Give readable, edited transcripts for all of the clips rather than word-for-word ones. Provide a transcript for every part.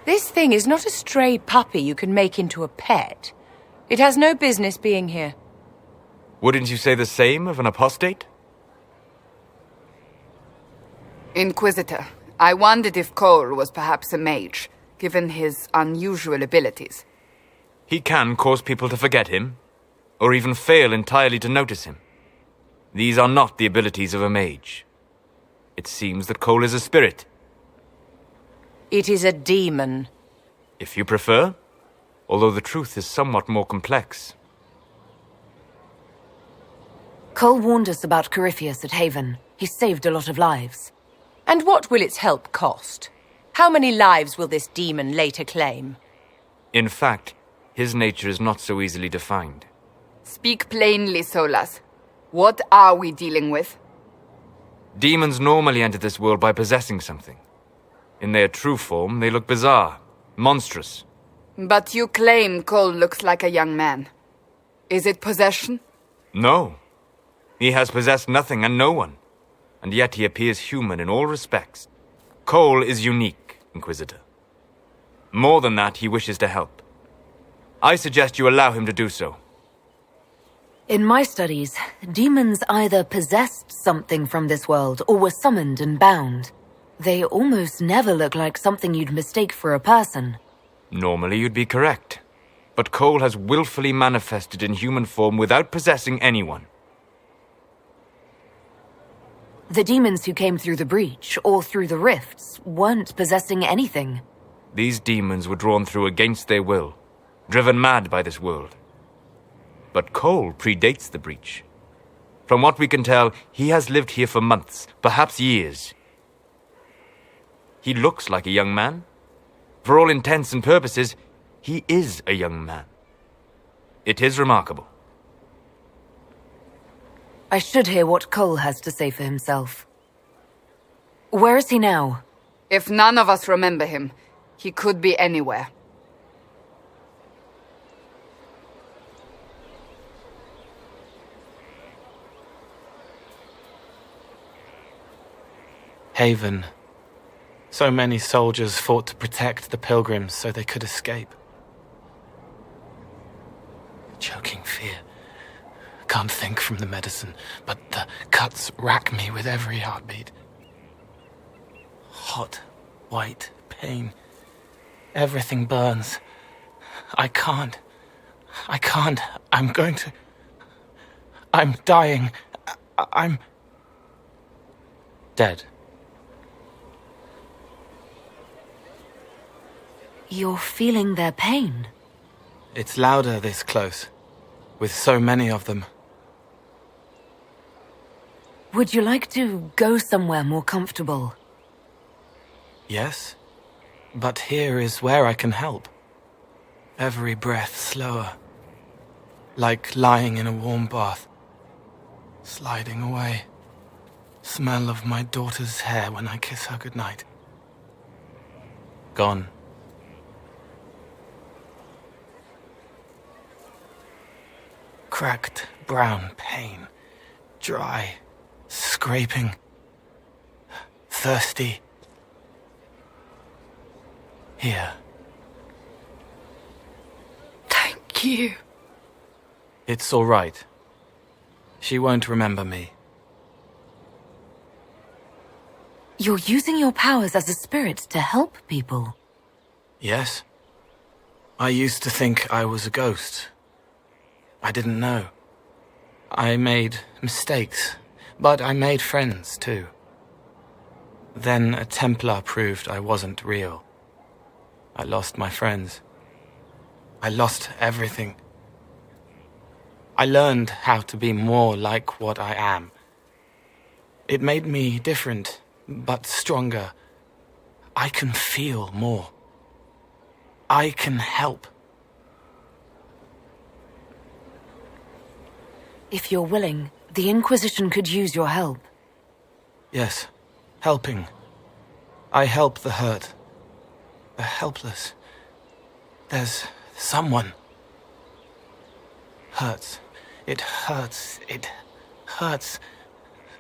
This thing is not a stray puppy you can make into a pet. It has no business being here. Wouldn't you say the same of an apostate? Inquisitor, I wondered if Cole was perhaps a mage, given his unusual abilities. He can cause people to forget him, or even fail entirely to notice him. These are not the abilities of a mage. It seems that Cole is a spirit. It is a demon. If you prefer, although the truth is somewhat more complex. Cole warned us about Corypheus at Haven. He saved a lot of lives. And what will its help cost? How many lives will this demon later claim? In fact, his nature is not so easily defined. Speak plainly, Solas. What are we dealing with? Demons normally enter this world by possessing something. In their true form, they look bizarre, monstrous. But you claim Cole looks like a young man. Is it possession? No. He has possessed nothing and no one. And yet he appears human in all respects. Cole is unique, Inquisitor. More than that, he wishes to help. I suggest you allow him to do so. In my studies, demons either possessed something from this world or were summoned and bound. They almost never look like something you'd mistake for a person. Normally you'd be correct. But Cole has willfully manifested in human form without possessing anyone. The demons who came through the breach, or through the rifts, weren't possessing anything. These demons were drawn through against their will, driven mad by this world. But Cole predates the breach. From what we can tell, he has lived here for months, perhaps years. He looks like a young man. For all intents and purposes, he is a young man. It is remarkable. I should hear what Cole has to say for himself. Where is he now? If none of us remember him, he could be anywhere. Haven. So many soldiers fought to protect the pilgrims so they could escape. Choking fear. Can't think from the medicine, but the cuts rack me with every heartbeat. Hot, white pain. Everything burns. I can't. I'm going to... I'm dying. I'm... dead. You're feeling their pain? It's louder this close, with so many of them. Would you like to go somewhere more comfortable? Yes, but here is where I can help. Every breath slower, like lying in a warm bath, sliding away. Smell of my daughter's hair when I kiss her goodnight. Gone. Cracked brown pain, dry, scraping, thirsty. Here. Thank you. It's all right. She won't remember me. You're using your powers as a spirit to help people. Yes. I used to think I was a ghost. I didn't know. I made mistakes, but I made friends too. Then a Templar proved I wasn't real. I lost my friends. I lost everything. I learned how to be more like what I am. It made me different, but stronger. I can feel more. I can help. If you're willing, the Inquisition could use your help. Yes, helping. I help the hurt. The helpless. There's someone. Hurts. It hurts. It hurts.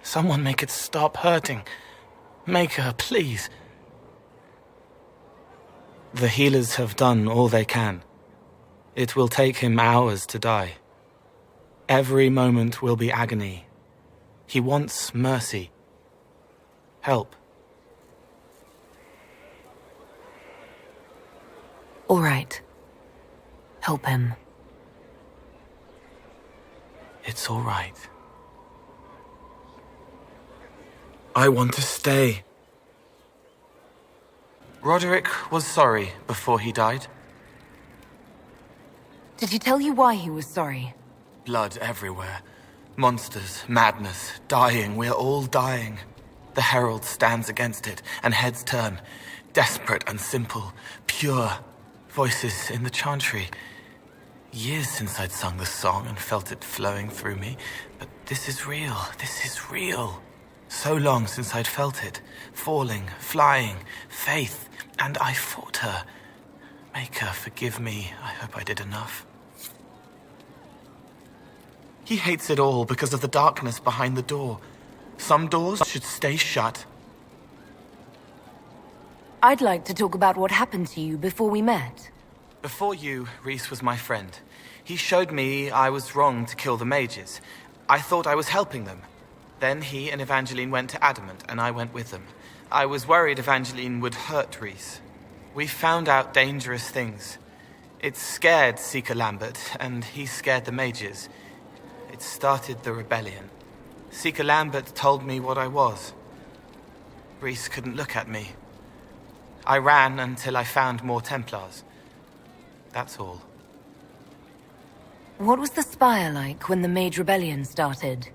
Someone make it stop hurting. Make her, please. The healers have done all they can. It will take him hours to die. Every moment will be agony. He wants mercy. Help. All right. Help him. It's all right. I want to stay. Roderick was sorry before he died. Did he tell you why he was sorry? Blood everywhere. Monsters, madness, dying. We're all dying. The Herald stands against it, and heads turn. Desperate and simple. Pure. Voices in the chantry. Years since I'd sung the song and felt it flowing through me. But this is real. This is real. So long since I'd felt it. Falling, flying, faith. And I fought her. Make her forgive me. I hope I did enough. He hates it all because of the darkness behind the door. Some doors should stay shut. I'd like to talk about what happened to you before we met. Before you, Rhys was my friend. He showed me I was wrong to kill the mages. I thought I was helping them. Then he and Evangeline went to Adamant, and I went with them. I was worried Evangeline would hurt Rhys. We found out dangerous things. It scared Seeker Lambert, and he scared the mages. It started the rebellion. Seeker Lambert told me what I was. Rhys couldn't look at me. I ran until I found more templars. That's all. What was the Spire like when the Mage Rebellion started?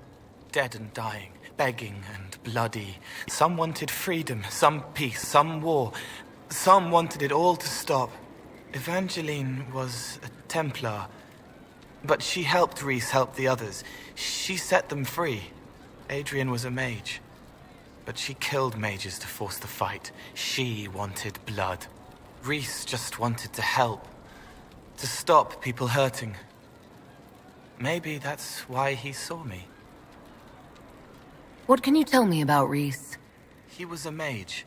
Dead and dying, begging and bloody. Some wanted freedom, some peace, some war. Some wanted it all to stop. Evangeline was a Templar, but she helped Rhys help the others. She set them free. Adrian was a mage, but she killed mages to force the fight. She wanted blood. Rhys just wanted to help, to stop people hurting. Maybe that's why he saw me. What can you tell me about Rhys? He was a mage.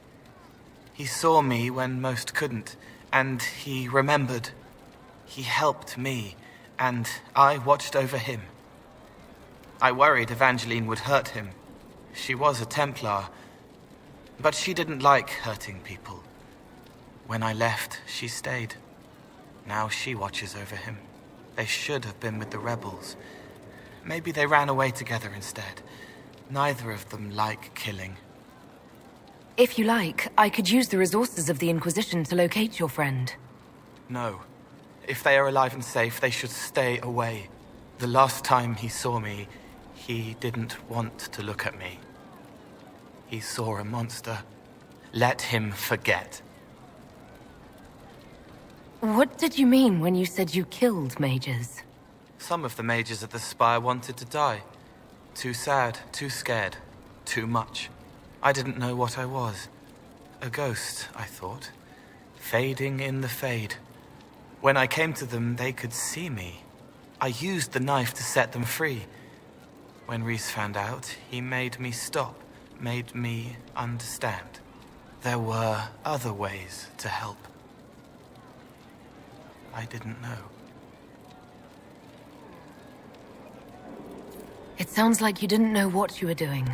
He saw me when most couldn't, and he remembered. He helped me, and I watched over him. I worried Evangeline would hurt him. She was a Templar, but she didn't like hurting people. When I left, she stayed. Now she watches over him. They should have been with the rebels. Maybe they ran away together instead. Neither of them like killing. If you like, I could use the resources of the Inquisition to locate your friend. No. If they are alive and safe, they should stay away. The last time he saw me, he didn't want to look at me. He saw a monster. Let him forget. What did you mean when you said you killed mages? Some of the mages at the Spire wanted to die. Too sad, too scared, too much. I didn't know what I was. A ghost, I thought. Fading in the fade. When I came to them, they could see me. I used the knife to set them free. When Rhys found out, he made me stop, made me understand. There were other ways to help. I didn't know. It sounds like you didn't know what you were doing.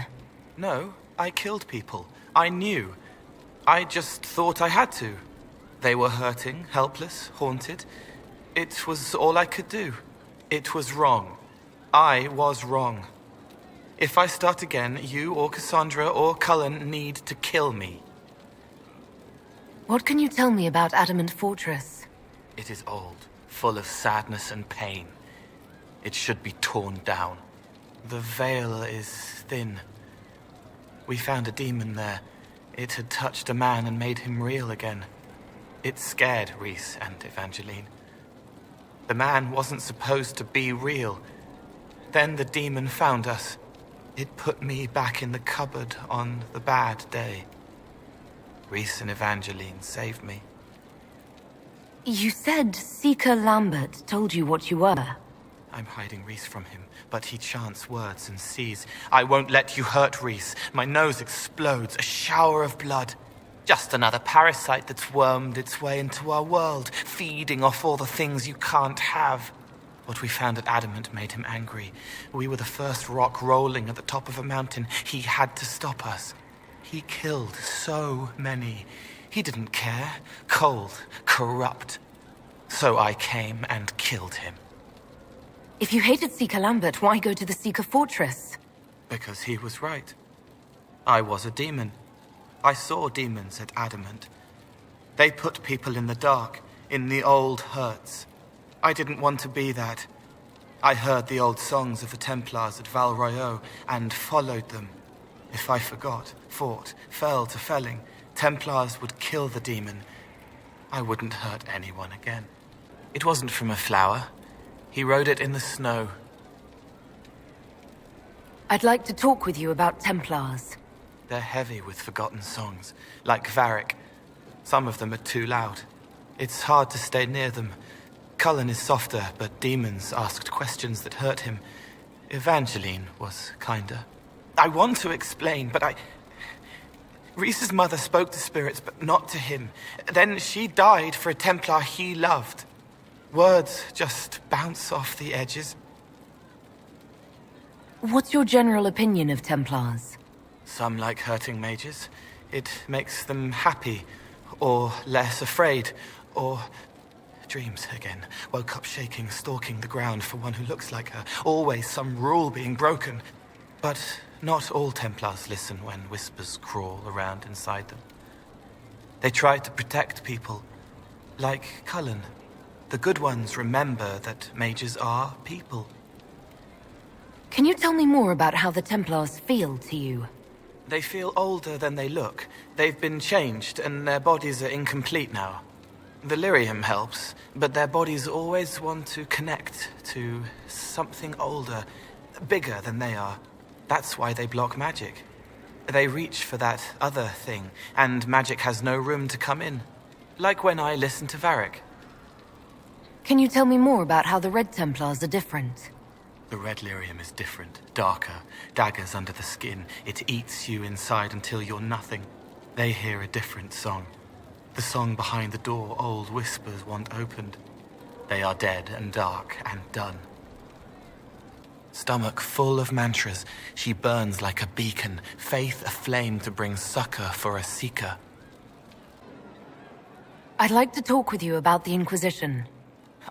No, I killed people. I knew. I just thought I had to. They were hurting, helpless, haunted. It was all I could do. It was wrong. I was wrong. If I start again, you or Cassandra or Cullen need to kill me. What can you tell me about Adamant Fortress? It is old, full of sadness and pain. It should be torn down. The veil is thin. We found a demon there. It had touched a man and made him real again. It scared Rhys and Evangeline. The man wasn't supposed to be real. Then the demon found us. It put me back in the cupboard on the bad day. Rhys and Evangeline saved me. You said Seeker Lambert told you what you were. I'm hiding Rhys from him, but he chants words and sees. I won't let you hurt Rhys. My nose explodes, a shower of blood. Just another parasite that's wormed its way into our world, feeding off all the things you can't have. What we found at Adamant made him angry. We were the first rock rolling at the top of a mountain. He had to stop us. He killed so many. He didn't care. Cold, corrupt. So I came and killed him. If you hated Seeker Lambert, why go to the Seeker Fortress? Because he was right. I was a demon. I saw demons at Adamant. They put people in the dark, in the old hurts. I didn't want to be that. I heard the old songs of the Templars at Val Royeaux and followed them. If I forgot, fought, fell to felling, Templars would kill the demon. I wouldn't hurt anyone again. It wasn't from a flower. He wrote it in the snow. I'd like to talk with you about Templars. They're heavy with forgotten songs, like Varric. Some of them are too loud. It's hard to stay near them. Cullen is softer, but demons asked questions that hurt him. Evangeline was kinder. I want to explain, but Reese's mother spoke to spirits, but not to him. Then she died for a Templar he loved. Words just bounce off the edges. What's your general opinion of Templars? Some like hurting mages. It makes them happy, or less afraid, or dreams again. Woke up shaking, stalking the ground for one who looks like her. Always some rule being broken. But not all Templars listen when whispers crawl around inside them. They try to protect people, like Cullen. The good ones remember that mages are people. Can you tell me more about how the Templars feel to you? They feel older than they look. They've been changed, and their bodies are incomplete now. The lyrium helps, but their bodies always want to connect to something older, bigger than they are. That's why they block magic. They reach for that other thing, and magic has no room to come in. Like when I listen to Varric. Can you tell me more about how the Red Templars are different? The red lyrium is different, darker, daggers under the skin. It eats you inside until you're nothing. They hear a different song. The song behind the door old whispers want opened. They are dead and dark and done. Stomach full of mantras, she burns like a beacon, faith aflame to bring succor for a seeker. I'd like to talk with you about the Inquisition.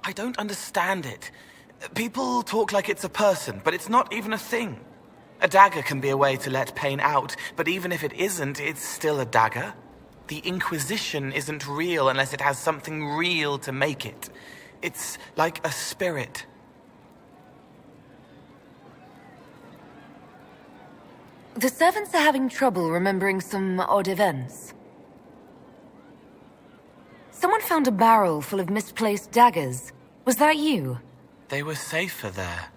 I don't understand it. People talk like it's a person, but it's not even a thing. A dagger can be a way to let pain out, but even if it isn't, it's still a dagger. The Inquisition isn't real unless it has something real to make it. It's like a spirit. The servants are having trouble remembering some odd events. Someone found a barrel full of misplaced daggers. Was that you? They were safer there.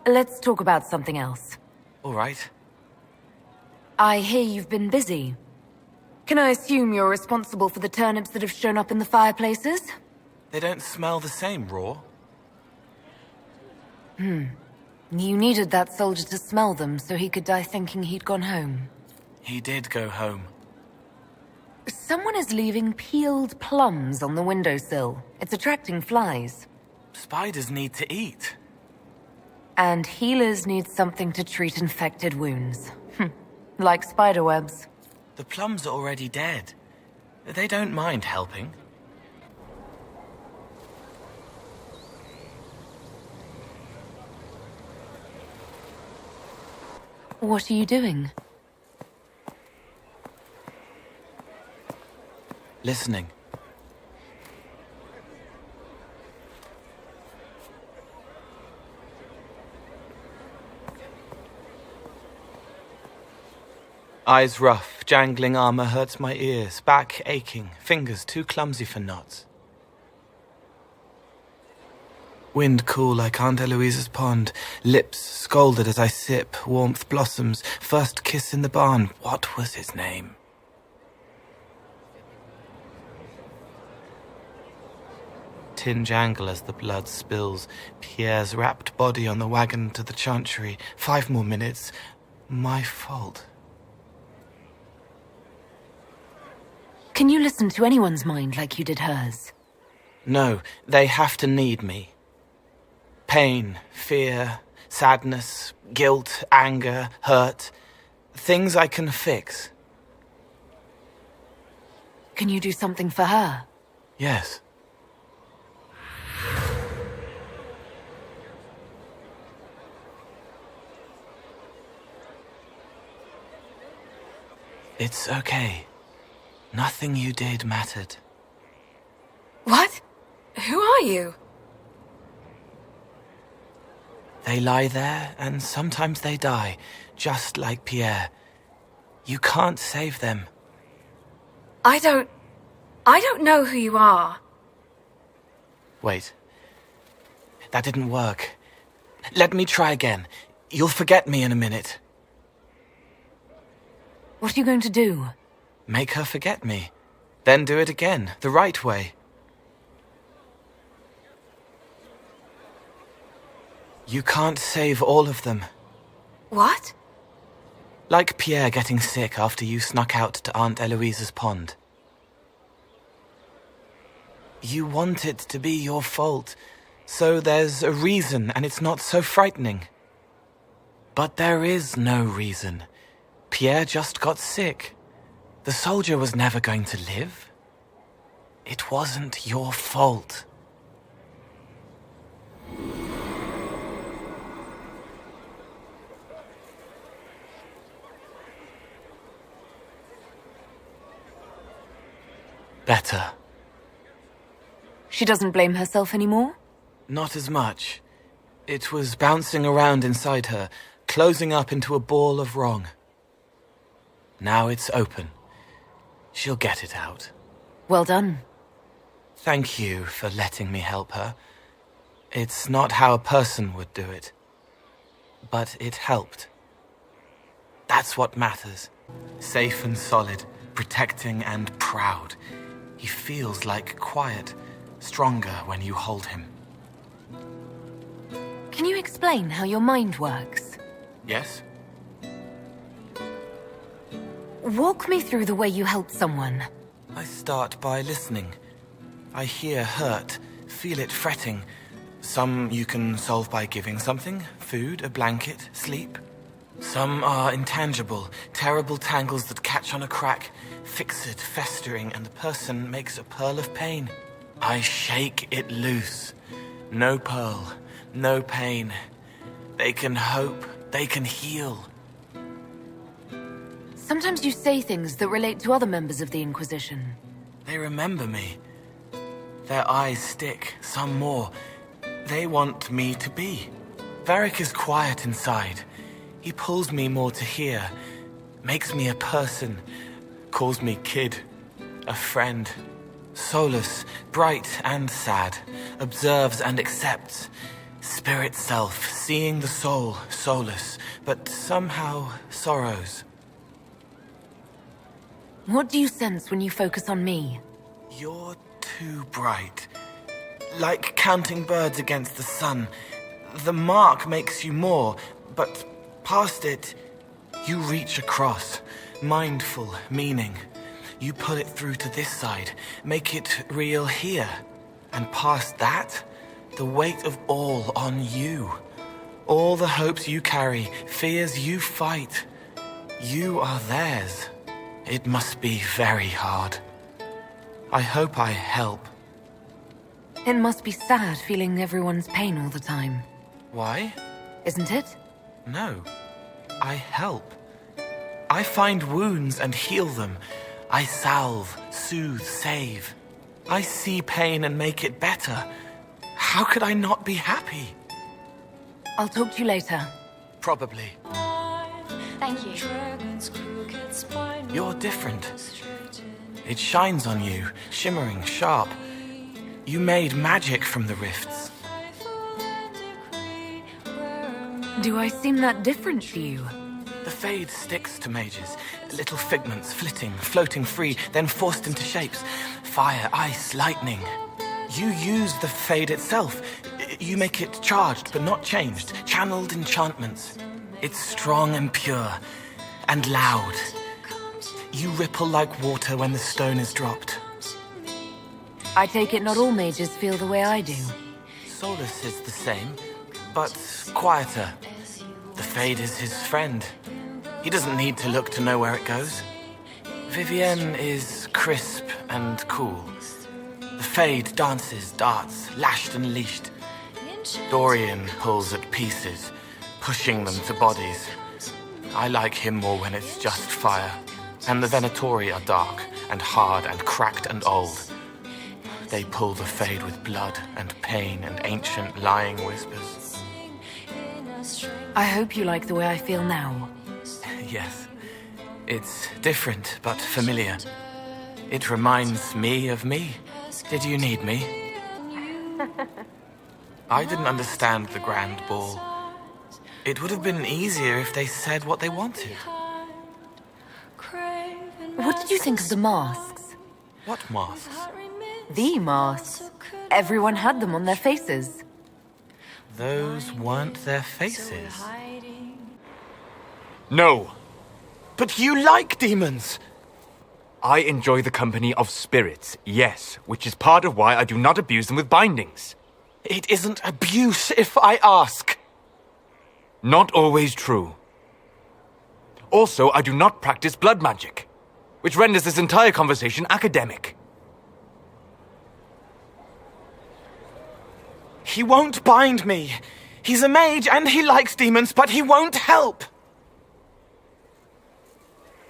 Let's talk about something else. All right. I hear you've been busy. Can I assume you're responsible for the turnips that have shown up in the fireplaces? They don't smell the same raw. You needed that soldier to smell them so he could die thinking he'd gone home. He did go home. Someone is leaving peeled plums on the windowsill. It's attracting flies. Spiders need to eat. And healers need something to treat infected wounds. Like spiderwebs. The plums are already dead. They don't mind helping. What are you doing? Listening. Eyes rough, jangling armor hurts my ears, back aching, fingers too clumsy for knots. Wind cool like Aunt Eloise's pond, lips scalded as I sip, warmth blossoms, first kiss in the barn. What was his name? Tin jangle as the blood spills, Pierre's wrapped body on the wagon to the chantry. 5 more minutes. My fault. Can you listen to anyone's mind like you did hers? No, they have to need me. Pain, fear, sadness, guilt, anger, hurt. Things I can fix. Can you do something for her? Yes. It's okay. Nothing you did mattered. What? Who are you? They lie there, and sometimes they die, just like Pierre. You can't save them. I don't know who you are. Wait. That didn't work. Let me try again. You'll forget me in a minute. What are you going to do? Make her forget me. Then do it again, the right way. You can't save all of them. What? Like Pierre getting sick after you snuck out to Aunt Eloise's pond. You want it to be your fault, so there's a reason and it's not so frightening. But there is no reason. Pierre just got sick. The soldier was never going to live. It wasn't your fault. Better. She doesn't blame herself anymore? Not as much. It was bouncing around inside her, closing up into a ball of wrong. Now it's open. She'll get it out. Well done. Thank you for letting me help her. It's not how a person would do it. But it helped. That's what matters. Safe and solid, protecting and proud. He feels like quiet, stronger when you hold him. Can you explain how your mind works? Yes? Walk me through the way you help someone. I start by listening. I hear hurt, feel it fretting. Some you can solve by giving something, food, a blanket, sleep. Some are intangible, terrible tangles that catch on a crack, fixed, festering, and the person makes a pearl of pain. I shake it loose. No pearl, no pain. They can hope, they can heal. Sometimes you say things that relate to other members of the Inquisition. They remember me. Their eyes stick, some more. They want me to be. Varric is quiet inside. He pulls me more to hear, makes me a person, calls me kid, a friend. Solus, bright and sad, observes and accepts. Spirit self, seeing the soul, Solus, but somehow sorrows. What do you sense when you focus on me? You're too bright. Like counting birds against the sun. The mark makes you more, but past it, you reach across. Mindful, meaning. You pull it through to this side, make it real here. And past that, the weight of all on you. All the hopes you carry, fears you fight. You are theirs. It must be very hard. I hope I help. It must be sad feeling everyone's pain all the time. Why? Isn't it? No. I help. I find wounds and heal them. I salve, soothe, save. I see pain and make it better. How could I not be happy? I'll talk to you later. Probably. Thank you. You're different. It shines on you, shimmering, sharp. You made magic from the rifts. Do I seem that different to you? The Fade sticks to mages. Little figments, flitting, floating free, then forced into shapes. Fire, ice, lightning. You use the Fade itself. You make it charged, but not changed. Channeled enchantments. It's strong and pure. And loud. You ripple like water when the stone is dropped. I take it not all mages feel the way I do. Solus is the same, but quieter. The Fade is his friend. He doesn't need to look to know where it goes. Vivienne is crisp and cool. The Fade dances, darts, lashed and leashed. Dorian pulls at pieces, pushing them to bodies. I like him more when it's just fire. And the Venatori are dark and hard and cracked and old. They pull the Fade with blood and pain and ancient lying whispers. I hope you like the way I feel now. Yes. It's different but familiar. It reminds me of me. Did you need me? I didn't understand the Grand Ball. It would have been easier if they said what they wanted. What did you think of the masks? What masks? The masks. Everyone had them on their faces. Those weren't their faces. No! But you like demons! I enjoy the company of spirits, yes, which is part of why I do not abuse them with bindings. It isn't abuse if I ask. Not always true. Also, I do not practice blood magic, which renders this entire conversation academic. He won't bind me. He's a mage and he likes demons, but he won't help.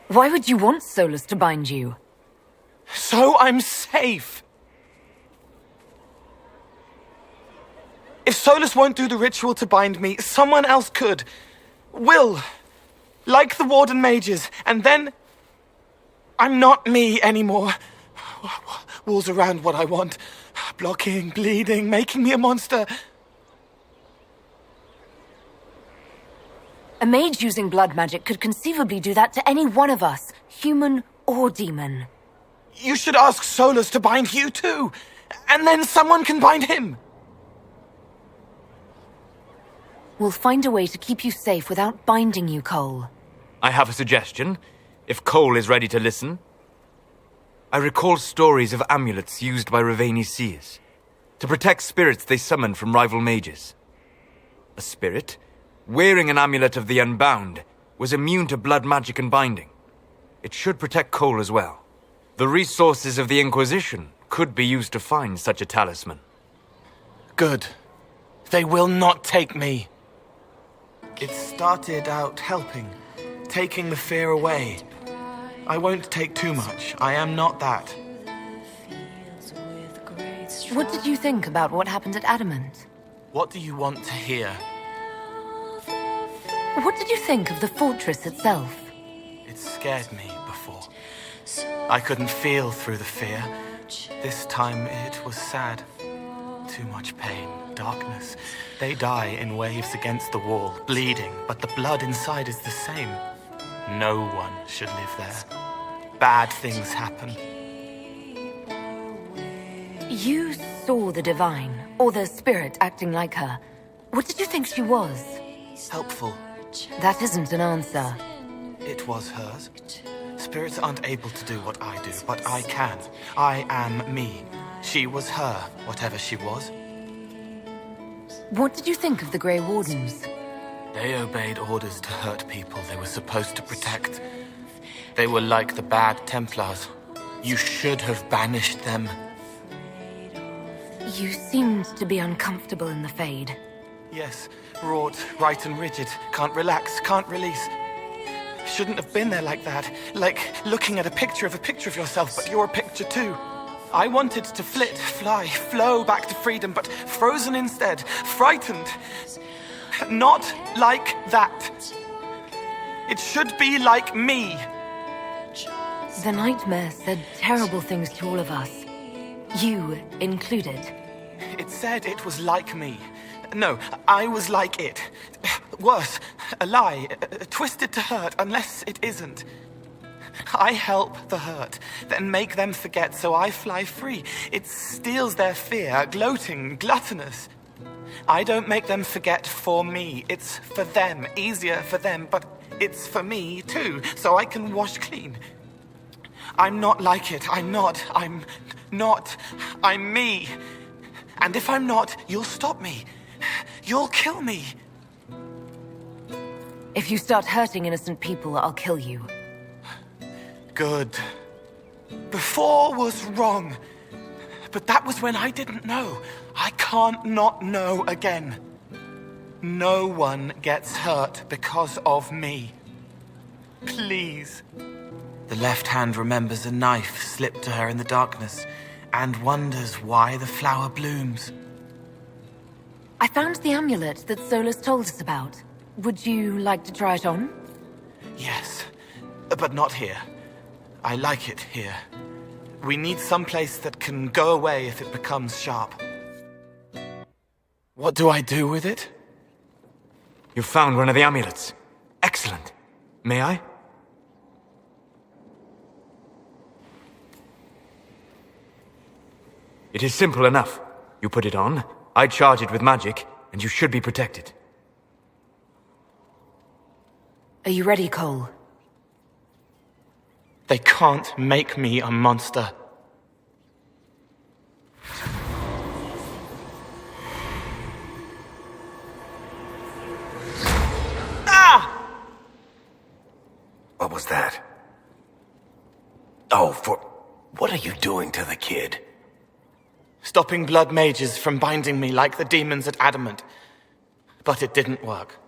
Why would you want Solus to bind you? So I'm safe. If Solus won't do the ritual to bind me, someone else could. Will. Like the Warden mages. And then I'm not me anymore. Walls around what I want. Blocking, bleeding, making me a monster. A mage using blood magic could conceivably do that to any one of us, human or demon. You should ask Solus to bind you too. And then someone can bind him. We'll find a way to keep you safe without binding you, Cole. I have a suggestion, if Cole is ready to listen. I recall stories of amulets used by Raveni seers to protect spirits they summoned from rival mages. A spirit, wearing an amulet of the Unbound, was immune to blood magic and binding. It should protect Cole as well. The resources of the Inquisition could be used to find such a talisman. Good. They will not take me. It started out helping, taking the fear away. I won't take too much. I am not that. What did you think about what happened at Adamant? What do you want to hear? What did you think of the fortress itself? It scared me before. I couldn't feel through the fear. This time it was sad. Too much pain, darkness. They die in waves against the wall, bleeding, but the blood inside is the same. No one should live there. Bad things happen. You saw the divine, or the spirit acting like her. What did you think she was? Helpful. That isn't an answer. It was hers. Spirits aren't able to do what I do, but I can. I am me. She was her, whatever she was. What did you think of the Grey Wardens? They obeyed orders to hurt people they were supposed to protect. They were like the bad Templars. You should have banished them. You seemed to be uncomfortable in the Fade. Yes, wrought, right and rigid. Can't relax, can't release. Shouldn't have been there like that. Like looking at a picture of yourself, but you're a picture too. I wanted to flit, fly, flow back to freedom, but frozen instead, frightened. Not like that. It should be like me. The nightmare said terrible things to all of us. You included. It said it was like me. No, I was like it. Worse, a lie, twisted to hurt unless it isn't. I help the hurt, then make them forget so I fly free. It steals their fear, gloating, gluttonous. I don't make them forget for me. It's for them, easier for them, but it's for me too, so I can wash clean. I'm not like it. I'm not. I'm me. And if I'm not, you'll stop me. You'll kill me. If you start hurting innocent people, I'll kill you. Good. Before was wrong. But that was when I didn't know. I can't not know again. No one gets hurt because of me. Please. The left hand remembers a knife slipped to her in the darkness and wonders why the flower blooms. I found the amulet that Solus told us about. Would you like to try it on? Yes, but not here. I like it here. We need someplace that can go away if it becomes sharp. What do I do with it? You found one of the amulets. Excellent. May I? It is simple enough. You put it on, I charge it with magic, and you should be protected. Are you ready, Cole? They can't make me a monster. Ah! What was that? Oh, what are you doing to the kid? Stopping blood mages from binding me like the demons at Adamant. But it didn't work.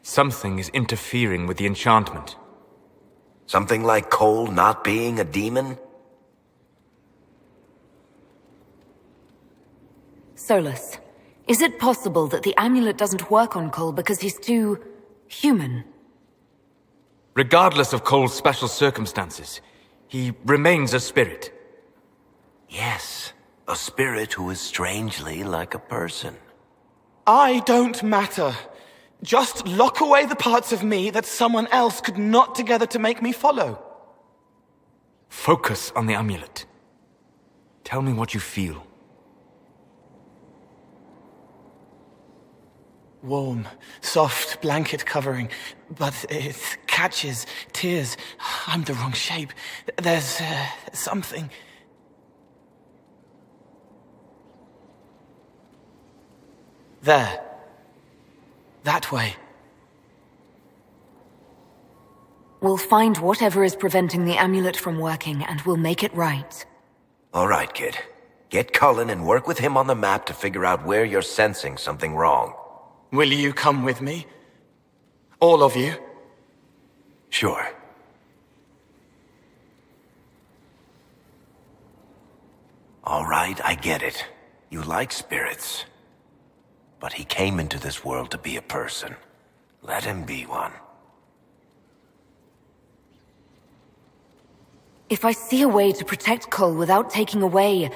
Something is interfering with the enchantment. Something like Cole not being a demon? Solus, is it possible that the amulet doesn't work on Cole because he's too human? Regardless of Cole's special circumstances, he remains a spirit. Yes, a spirit who is strangely like a person. I don't matter. Just lock away the parts of me that someone else could knot together to make me follow. Focus on the amulet. Tell me what you feel. Warm, soft blanket covering, but it catches tears. I'm the wrong shape. There's something. There. That way. We'll find whatever is preventing the amulet from working, and we'll make it right. All right, kid. Get Cullen and work with him on the map to figure out where you're sensing something wrong. Will you come with me? All of you? Sure. All right, I get it. You like spirits. But he came into this world to be a person. Let him be one. If I see a way to protect Cole without taking away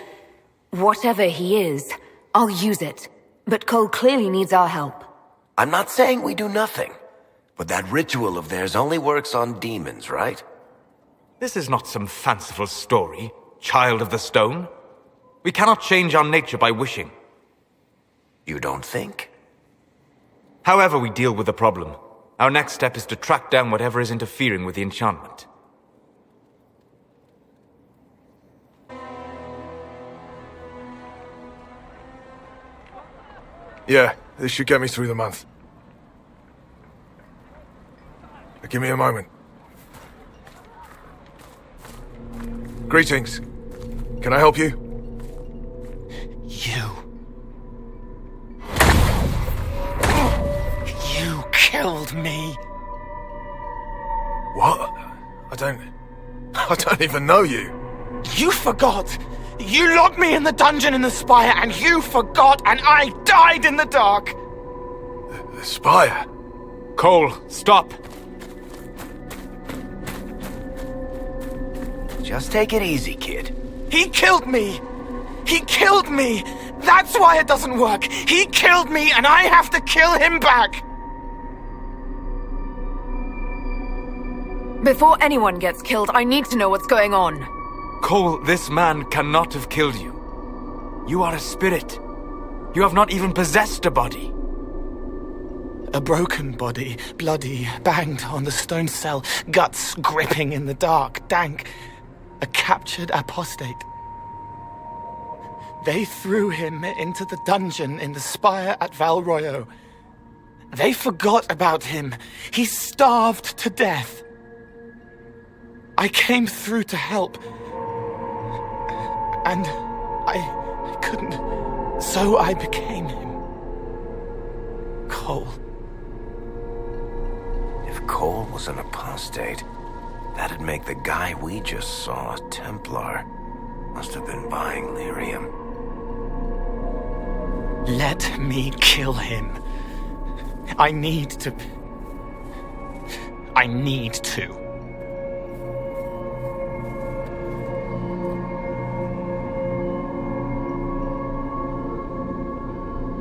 whatever he is, I'll use it. But Cole clearly needs our help. I'm not saying we do nothing. But that ritual of theirs only works on demons, right? This is not some fanciful story, child of the stone. We cannot change our nature by wishing. You don't think? However we deal with the problem, our next step is to track down whatever is interfering with the enchantment. Yeah, this should get me through the month. Give me a moment. Greetings. Can I help you? You killed me. What? I don't even know you. You forgot. You locked me in the dungeon in the spire, and you forgot, and I died in the dark. The spire? Cole, stop! Just take it easy, kid. He killed me! He killed me! That's why it doesn't work! He killed me, and I have to kill him back! Before anyone gets killed, I need to know what's going on. Cole, this man cannot have killed you. You are a spirit. You have not even possessed a body. A broken body, bloody, banged on the stone cell, guts gripping in the dark, dank. a captured apostate. They threw him into the dungeon in the spire at Val Royo. They forgot about him. He starved to death. I came through to help. And I couldn't. So I became him. Cole. If Cole was an apostate, that'd make the guy we just saw a Templar. Must have been buying lyrium. Let me kill him. I need to.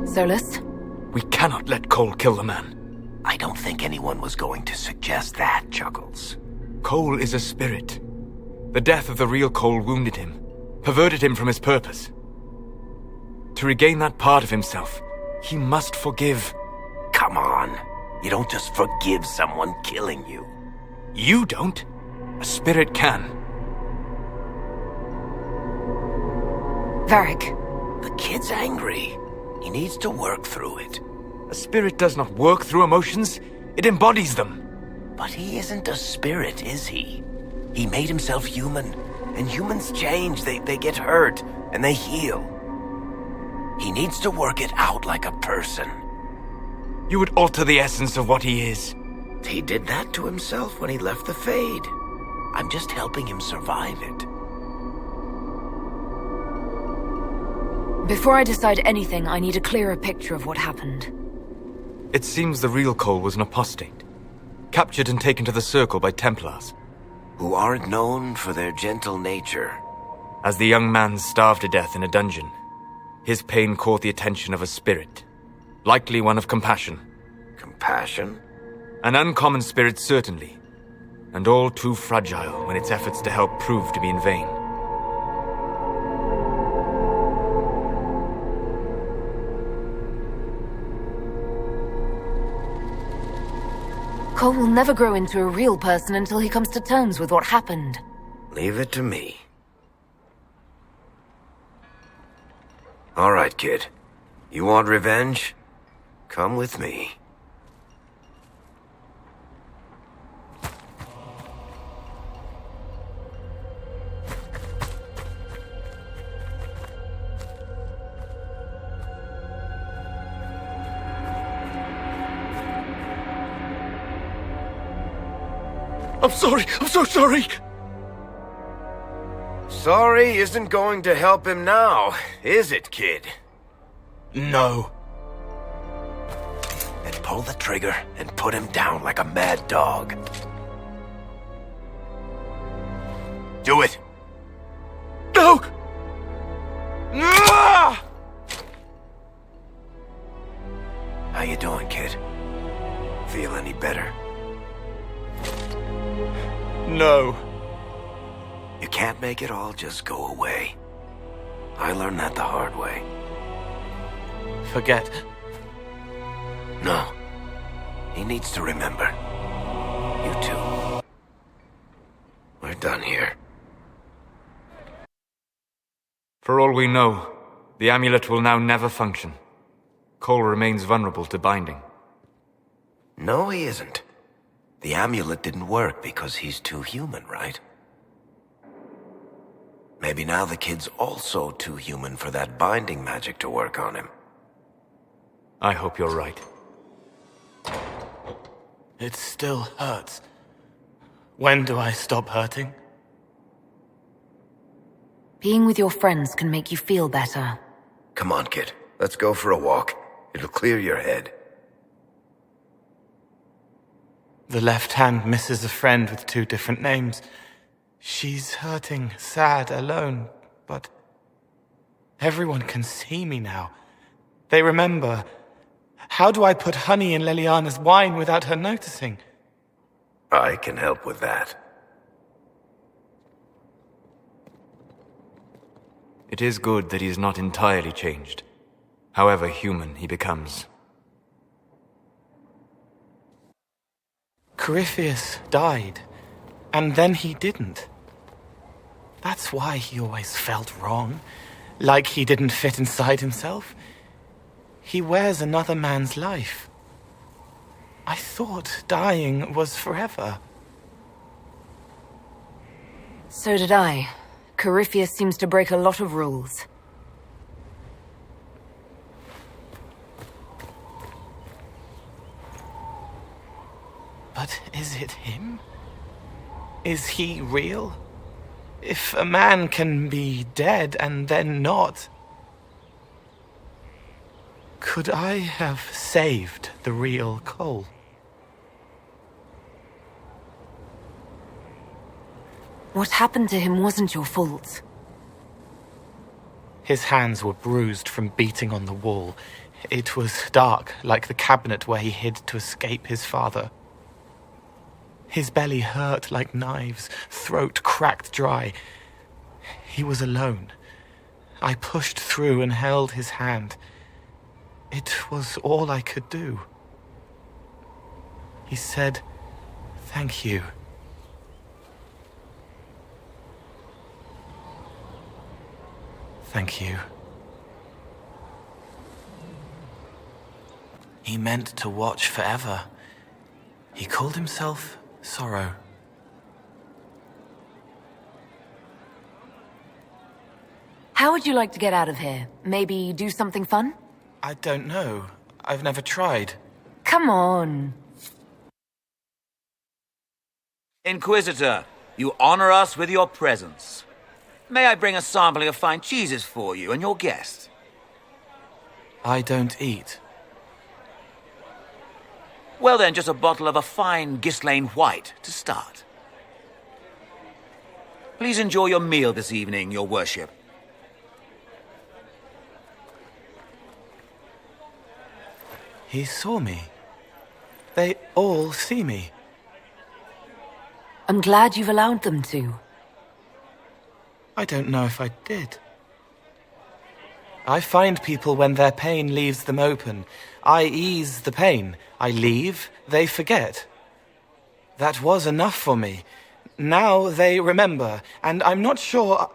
Solus? We cannot let Cole kill the man. I don't think anyone was going to suggest that, Chuckles. Cole is a spirit. The death of the real Cole wounded him, perverted him from his purpose. To regain that part of himself, he must forgive. Come on. You don't just forgive someone killing you. You don't. A spirit can. Varric. The kid's angry. He needs to work through it. A spirit does not work through emotions. It embodies them. But he isn't a spirit, is he? He made himself human. And humans change. They get hurt. And they heal. He needs to work it out like a person. You would alter the essence of what he is. He did that to himself when he left the Fade. I'm just helping him survive it. Before I decide anything, I need a clearer picture of what happened. It seems the real Cole was an apostate, captured and taken to the Circle by Templars. Who aren't known for their gentle nature. As the young man starved to death in a dungeon, his pain caught the attention of a spirit, likely one of compassion. Compassion? An uncommon spirit, certainly, and all too fragile when its efforts to help prove to be in vain. Cole will never grow into a real person until he comes to terms with what happened. Leave it to me. All right, kid. You want revenge? Come with me. I'm sorry. I'm so sorry. Sorry isn't going to help him now, is it, kid? No. Then pull the trigger and put him down like a mad dog. Do it. No! Ah! How you doing, kid? Feel any better? No. You can't make it all just go away. I learned that the hard way. Forget. No. He needs to remember. You too. We're done here. For all we know, the amulet will now never function. Cole remains vulnerable to binding. No, he isn't. The amulet didn't work because he's too human, right? Maybe now the kid's also too human for that binding magic to work on him. I hope you're right. It still hurts. When do I stop hurting? Being with your friends can make you feel better. Come on, kid. Let's go for a walk. It'll clear your head. The left hand misses a friend with 2 different names. She's hurting, sad, alone, but everyone can see me now. They remember. How do I put honey in Leliana's wine without her noticing? I can help with that. It is good that he is not entirely changed, however human he becomes. Corypheus died, and then he didn't. That's why he always felt wrong. Like he didn't fit inside himself. He wears another man's life. I thought dying was forever. So did I. Corypheus seems to break a lot of rules. But is it him? Is he real? If a man can be dead and then not... Could I have saved the real Cole? What happened to him wasn't your fault. His hands were bruised from beating on the wall. It was dark, like the cabinet where he hid to escape his father. His belly hurt like knives, throat cracked dry. He was alone. I pushed through and held his hand. It was all I could do. He said, "Thank you." Thank you. He meant to watch forever. He called himself Sorrow. How would you like to get out of here? Maybe do something fun? I don't know. I've never tried. Come on. Inquisitor, you honor us with your presence. May I bring a sampling of fine cheeses for you and your guest? I don't eat. Well then, just a bottle of a fine Gislane White to start. Please enjoy your meal this evening, your worship. He saw me. They all see me. I'm glad you've allowed them to. I don't know if I did. I find people when their pain leaves them open. I ease the pain. I leave, they forget. That was enough for me. Now they remember, and I'm not sure...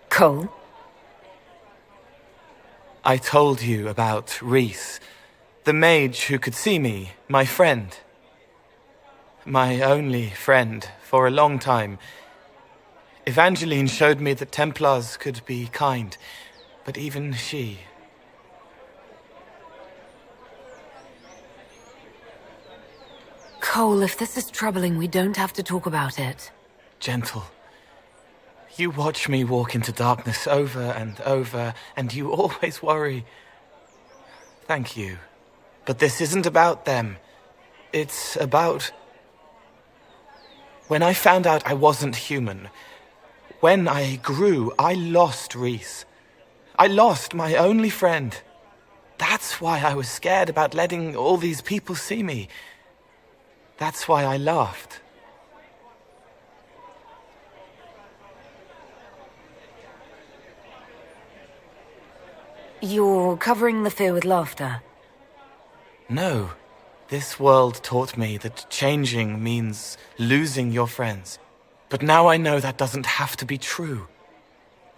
Cole? I told you about Reese, the mage who could see me, my friend. My only friend for a long time. Evangeline showed me that templars could be kind, but even she... Cole, if this is troubling, we don't have to talk about it. Gentle. You watch me walk into darkness over and over, and you always worry. Thank you. But this isn't about them. It's about... When I found out I wasn't human, when I grew, I lost Reese. I lost my only friend. That's why I was scared about letting all these people see me. That's why I laughed. You're covering the fear with laughter. No. This world taught me that changing means losing your friends. But now I know that doesn't have to be true.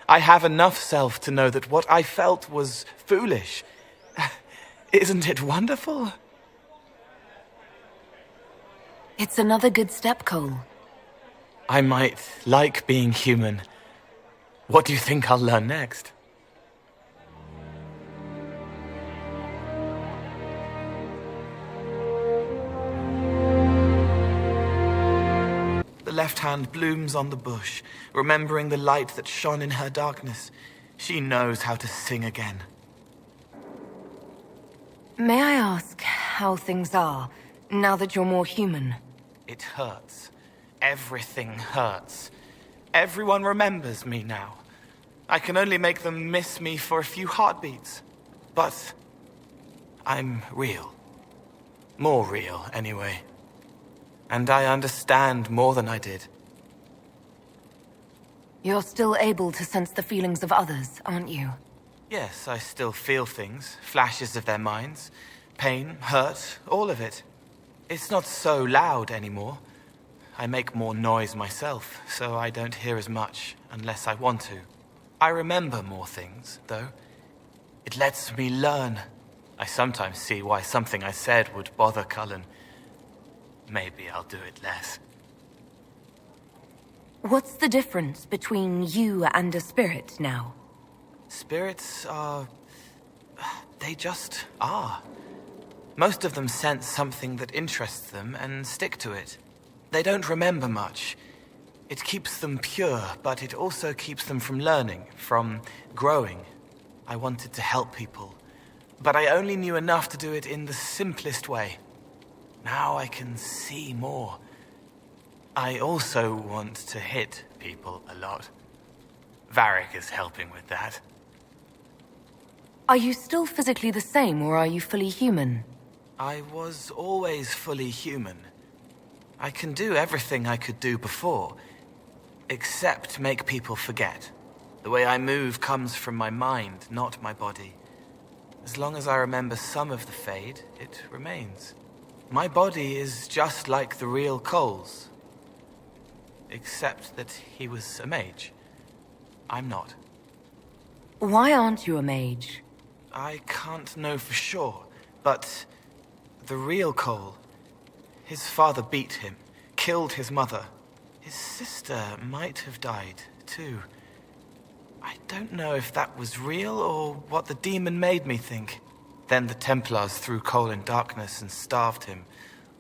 I have enough self to know that what I felt was foolish. Isn't it wonderful? It's another good step, Cole. I might like being human. What do you think I'll learn next? The left hand blooms on the bush, remembering the light that shone in her darkness. She knows how to sing again. May I ask how things are, now that you're more human? It hurts. Everything hurts. Everyone remembers me now. I can only make them miss me for a few heartbeats. But I'm real. More real, anyway. And I understand more than I did. You're still able to sense the feelings of others, aren't you? Yes, I still feel things, flashes of their minds. Pain, hurt, all of it. It's not so loud anymore. I make more noise myself, so I don't hear as much unless I want to. I remember more things, though. It lets me learn. I sometimes see why something I said would bother Cullen. Maybe I'll do it less. What's the difference between you and a spirit now? Spirits are... they just are. Most of them sense something that interests them and stick to it. They don't remember much. It keeps them pure, but it also keeps them from learning, from growing. I wanted to help people, but I only knew enough to do it in the simplest way. Now I can see more. I also want to hit people a lot. Varric is helping with that. Are you still physically the same, or are you fully human? I was always fully human. I can do everything I could do before, except make people forget. The way I move comes from my mind, not my body. As long as I remember some of the Fade, it remains. My body is just like the real Cole's. Except that he was a mage. I'm not. Why aren't you a mage? I can't know for sure, but the real Cole, his father beat him, killed his mother. His sister might have died, too. I don't know if that was real or what the demon made me think. Then the Templars threw Cole in darkness and starved him,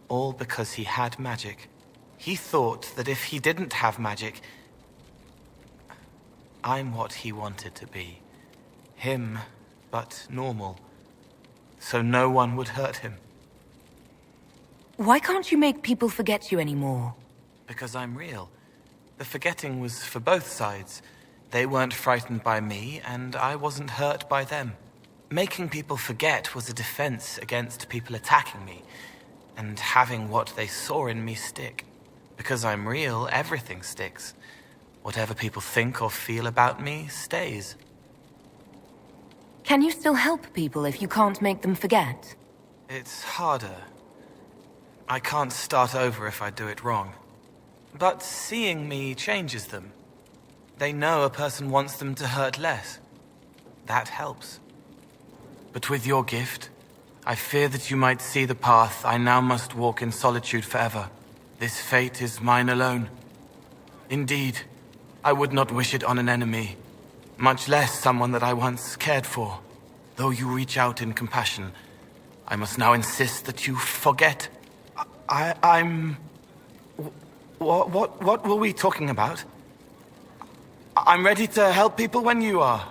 all because he had magic. He thought that if he didn't have magic, I'm what he wanted to be. Him, but normal. So no one would hurt him. Why can't you make people forget you anymore? Because I'm real. The forgetting was for both sides. They weren't frightened by me, and I wasn't hurt by them. Making people forget was a defense against people attacking me, and having what they saw in me stick. Because I'm real, everything sticks. Whatever people think or feel about me stays. Can you still help people if you can't make them forget? It's harder. I can't start over if I do it wrong. But seeing me changes them. They know a person wants them to hurt less. That helps. But with your gift, I fear that you might see the path I now must walk in solitude forever. This fate is mine alone. Indeed, I would not wish it on an enemy, much less someone that I once cared for. Though you reach out in compassion, I must now insist that you forget. I'm... What were we talking about? I'm ready to help people when you are.